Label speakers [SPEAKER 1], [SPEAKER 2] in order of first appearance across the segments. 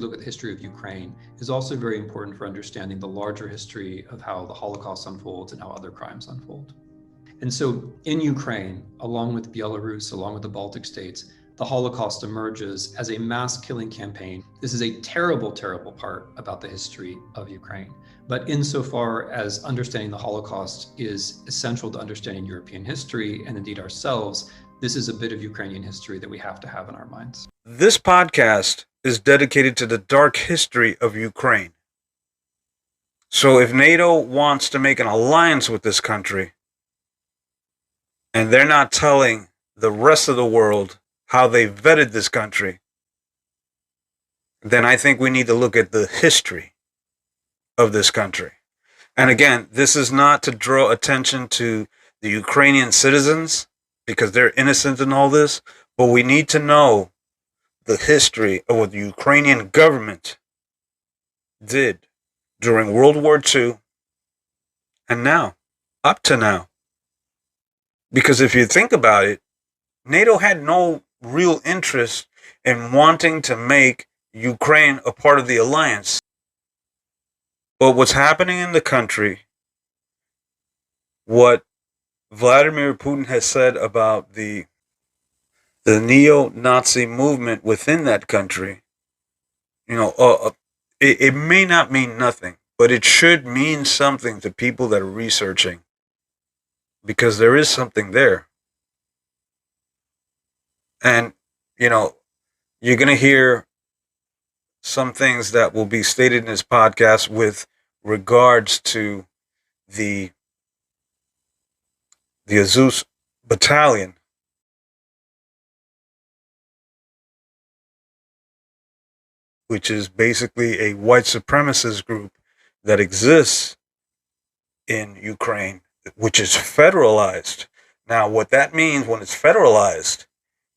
[SPEAKER 1] look at the history of Ukraine is also very important for understanding the larger history of how the Holocaust unfolds and how other crimes unfold. And so in Ukraine, along with Belarus, along with the Baltic states, the Holocaust emerges as a mass killing campaign. This is a terrible, terrible part about the history of Ukraine. But insofar as understanding the Holocaust is essential to understanding European history and indeed ourselves, this is a bit of Ukrainian history that we have to have in our minds.
[SPEAKER 2] This podcast is dedicated to the dark history of Ukraine. So if NATO wants to make an alliance with this country, and they're not telling the rest of the world how they vetted this country, then I think we need to look at the history of this country. And again, this is not to draw attention to the Ukrainian citizens, because they're innocent in all this, but we need to know the history of what the Ukrainian government did during World War II and now, up to now. Because if you think about it, NATO had no real interest in wanting to make Ukraine a part of the alliance. But what's happening in the country, what Vladimir Putin has said about the neo-Nazi movement within that country, it may not mean nothing, but it should mean something to people that are researching, because there is something there. And, you're going to hear some things that will be stated in this podcast with regards to the Avoz Battalion. Which is basically a white supremacist group that exists in Ukraine, which is federalized. Now, what that means when it's federalized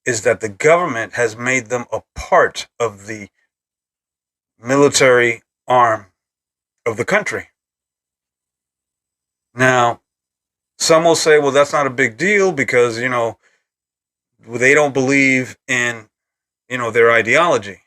[SPEAKER 2] is that the government has made them a part of the military arm of the country. Now, some will say, well, that's not a big deal because, they don't believe in, their ideology.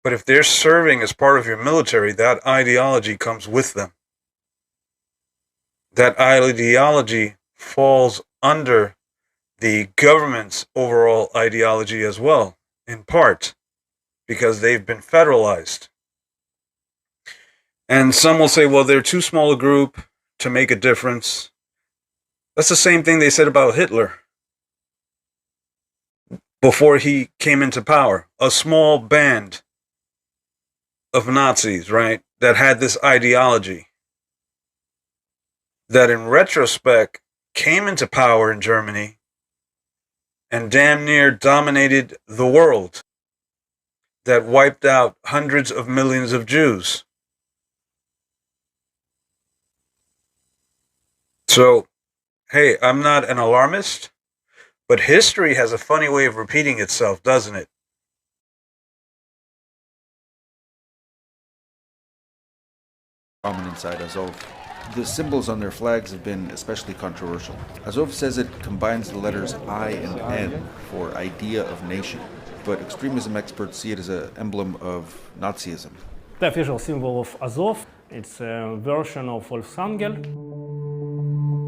[SPEAKER 2] But if they're serving as part of your military, that ideology comes with them. That ideology falls under the government's overall ideology as well, in part, because they've been federalized. And some will say, well, they're too small a group to make a difference. That's the same thing they said about Hitler before he came into power. A small band of Nazis, right, that had this ideology that in retrospect came into power in Germany and damn near dominated the world, that wiped out hundreds of millions of Jews. So, hey, I'm not an alarmist, but history has a funny way of repeating itself, doesn't it?
[SPEAKER 3] Common inside Azov. The symbols on their flags have been especially controversial. Azov says it combines the letters I and N for idea of nation, but extremism experts see it as an emblem of Nazism.
[SPEAKER 4] The official symbol of Azov, it's a version of Wolfsangel.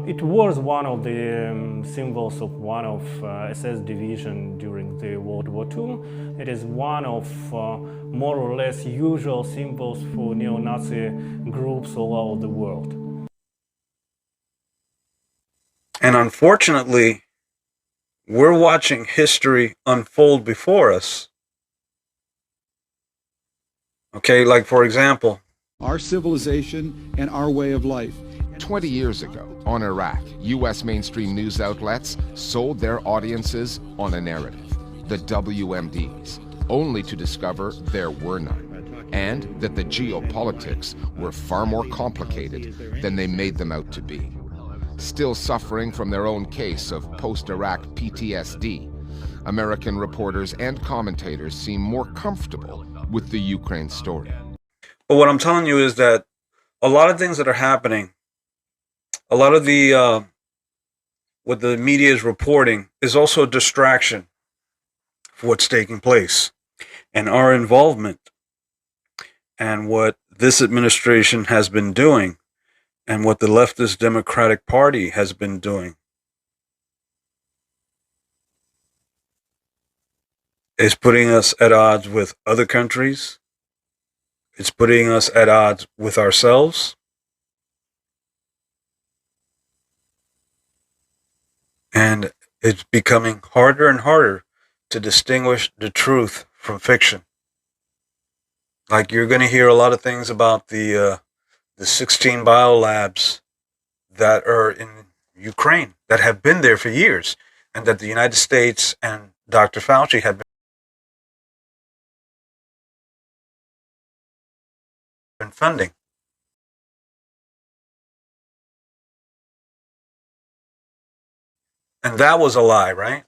[SPEAKER 4] It was one of the symbols of one of SS division during the World War II. It is one of more or less usual symbols for neo-Nazi groups all over the world.
[SPEAKER 2] And unfortunately, we're watching history unfold before us. Okay, like for example,
[SPEAKER 5] our civilization and our way of life.
[SPEAKER 6] 20 years ago, on Iraq, U.S. mainstream news outlets sold their audiences on a narrative, the WMDs, only to discover there were none, and that the geopolitics were far more complicated than they made them out to be. Still suffering from their own case of post-Iraq PTSD, American reporters and commentators seem more comfortable with the Ukraine story.
[SPEAKER 2] But what I'm telling you is that a lot of things that are happening, a lot of the what the media is reporting is also a distraction for what's taking place, and our involvement and what this administration has been doing and what the leftist Democratic Party has been doing is putting us at odds with other countries. It's putting us at odds with ourselves. And it's becoming harder and harder to distinguish the truth from fiction. Like, you're going to hear a lot of things about the 16 biolabs that are in Ukraine that have been there for years, and that the United States and Dr. Fauci have been funding. And that was a lie, right?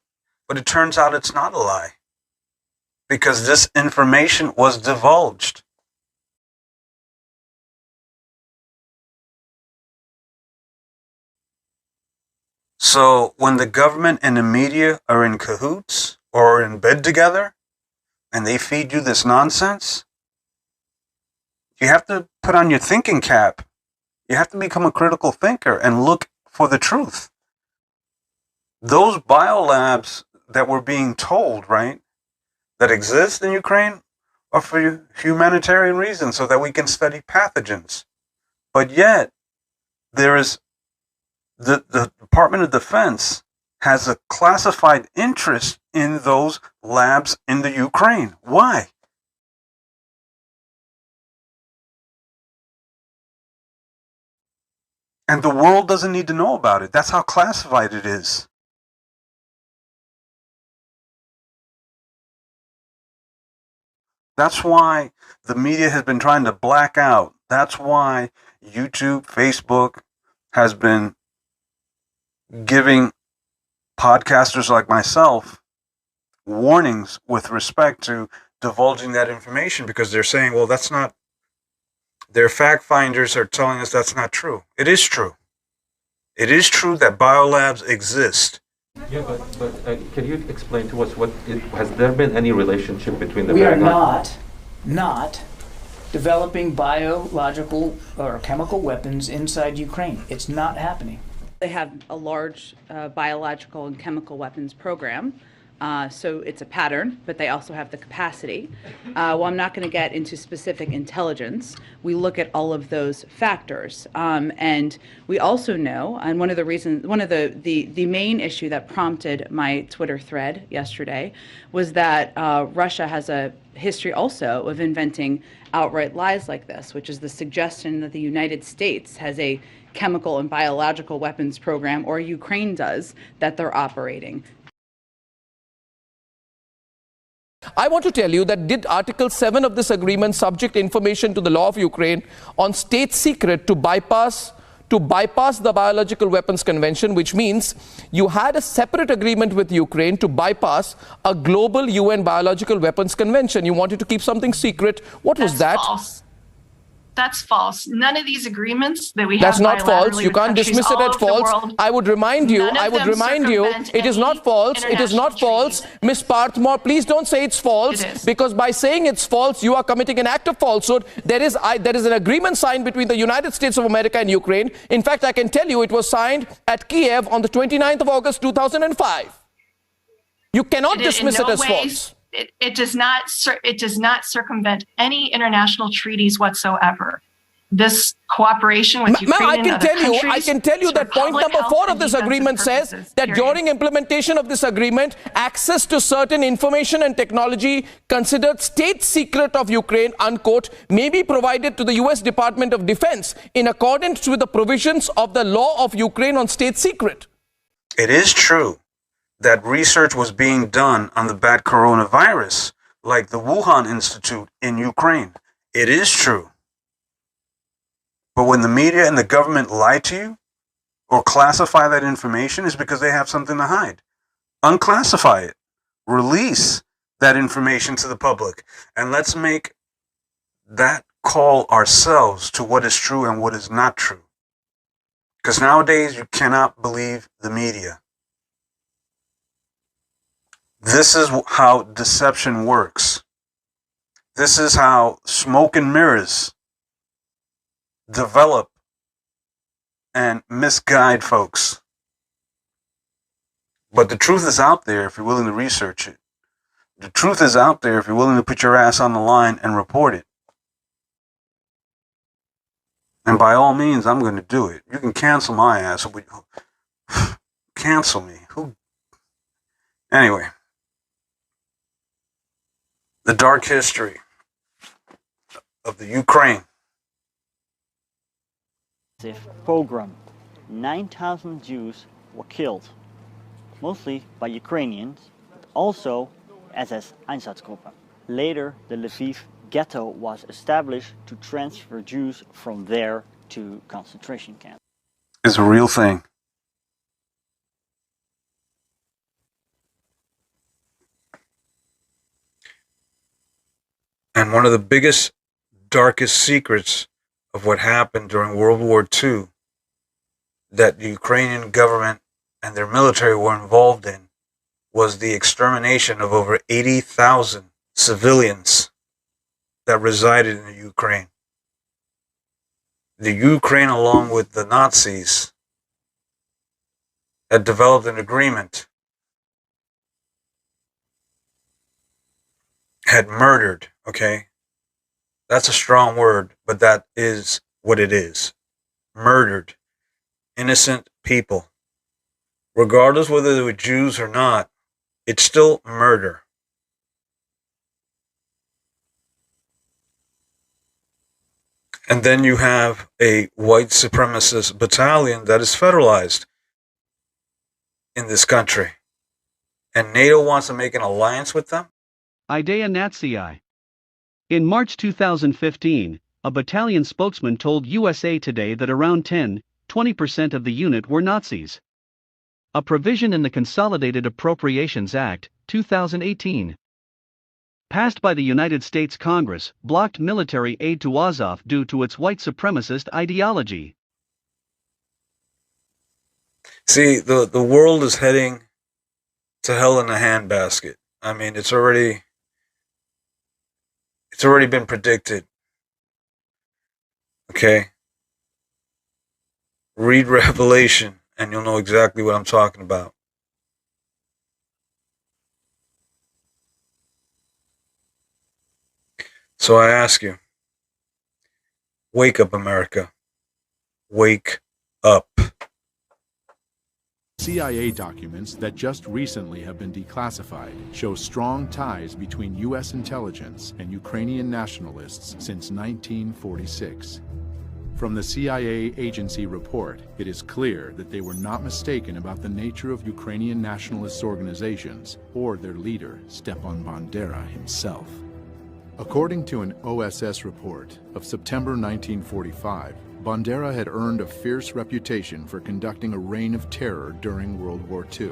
[SPEAKER 2] But it turns out it's not a lie, because this information was divulged. So when the government and the media are in cahoots or are in bed together and they feed you this nonsense, you have to put on your thinking cap. You have to become a critical thinker and look for the truth. Those biolabs that we're being told, right, that exist in Ukraine are for humanitarian reasons, so that we can study pathogens. But yet, there is the Department of Defense has a classified interest in those labs in the Ukraine. Why? And the world doesn't need to know about it. That's how classified it is. That's why the media has been trying to black out. That's why YouTube, Facebook has been giving podcasters like myself warnings with respect to divulging that information, because they're saying, well, that's not, their fact finders are telling us that's not true. It is true. It is true that biolabs exist.
[SPEAKER 7] Yeah, but can you explain to us has there been any relationship between the
[SPEAKER 8] We are not developing biological or chemical weapons inside Ukraine. It's not happening.
[SPEAKER 9] They have a large biological and chemical weapons program, so it's a pattern, but they also have the capacity. Well, I'm not going to get into specific intelligence. We look at all of those factors, and we also know, and one of the main issue that prompted my Twitter thread yesterday was that Russia has a history also of inventing outright lies like this, which is the suggestion that the United States has a chemical and biological weapons program, or Ukraine does, that they're operating.
[SPEAKER 10] I want to tell you that did Article 7 of this agreement subject information to the law of Ukraine on state secret to bypass the Biological Weapons Convention, which means you had a separate agreement with Ukraine to bypass a global UN Biological Weapons Convention. You wanted to keep something secret. What was that?
[SPEAKER 11] False. That's false. None of these agreements that we have.
[SPEAKER 10] That's not false. You can't dismiss it as false. I would remind you, it is not false. It is not false. Ms. Parthmore, please don't say it's false, because by saying it's false, you are committing an act of falsehood. There is an agreement signed between the United States of America and Ukraine. In fact, I can tell you it was signed at Kiev on the 29th of August, 2005. You cannot dismiss it as false.
[SPEAKER 11] It does not circumvent any international treaties whatsoever. This cooperation with Ukraine and other countries.
[SPEAKER 10] I can tell you that point number 4 of this agreement says that during implementation of this agreement, access to certain information and technology considered state secret of Ukraine, unquote, may be provided to the U.S. Department of Defense in accordance with the provisions of the law of Ukraine on state secret.
[SPEAKER 2] It is true that research was being done on the bad coronavirus, like the Wuhan Institute in Ukraine. It is true. But when the media and the government lie to you or classify that information, is because they have something to hide. Unclassify it. Release that information to the public. And let's make that call ourselves to what is true and what is not true. Because nowadays you cannot believe the media. This is how deception works. This is how smoke and mirrors develop and misguide folks. But the truth is out there if you're willing to research it. The truth is out there if you're willing to put your ass on the line and report it. And by all means, I'm going to do it. You can cancel my ass. Cancel me. Who? Anyway. The dark history of the Ukraine.
[SPEAKER 12] Pogrom. 9,000 Jews were killed, mostly by Ukrainians, but also SS Einsatzgruppe. Later, the Lviv ghetto was established to transfer Jews from there to concentration camps.
[SPEAKER 2] It's a real thing. And one of the biggest, darkest secrets of what happened during World War II that the Ukrainian government and their military were involved in was the extermination of over 80,000 civilians that resided in the Ukraine. The Ukraine, along with the Nazis, had developed an agreement, had murdered, okay? That's a strong word, but that is what it is. Murdered innocent people. Regardless whether they were Jews or not, it's still murder. And then you have a white supremacist battalion that is federalized in this country. And NATO wants to make an alliance with them?
[SPEAKER 13] Idea Nazi. In March 2015, a battalion spokesman told USA Today that around 10-20% of the unit were Nazis. A provision in the Consolidated Appropriations Act, 2018, passed by the United States Congress, blocked military aid to Azov due to its white supremacist ideology.
[SPEAKER 2] See, the world is heading to hell in a handbasket. I mean, it's already been predicted. Okay? Read Revelation and you'll know exactly what I'm talking about. So I ask you, wake up, America. Wake up.
[SPEAKER 14] CIA documents that just recently have been declassified show strong ties between U.S. intelligence and Ukrainian nationalists since 1946. From the CIA agency report, it is clear that they were not mistaken about the nature of Ukrainian nationalist organizations or their leader, Stepan Bandera himself. According to an OSS report of September 1945, Bandera had earned a fierce reputation for conducting a reign of terror during World War II.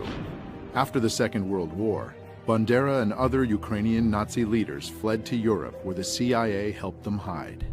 [SPEAKER 14] After the Second World War, Bandera and other Ukrainian Nazi leaders fled to Europe where the CIA helped them hide.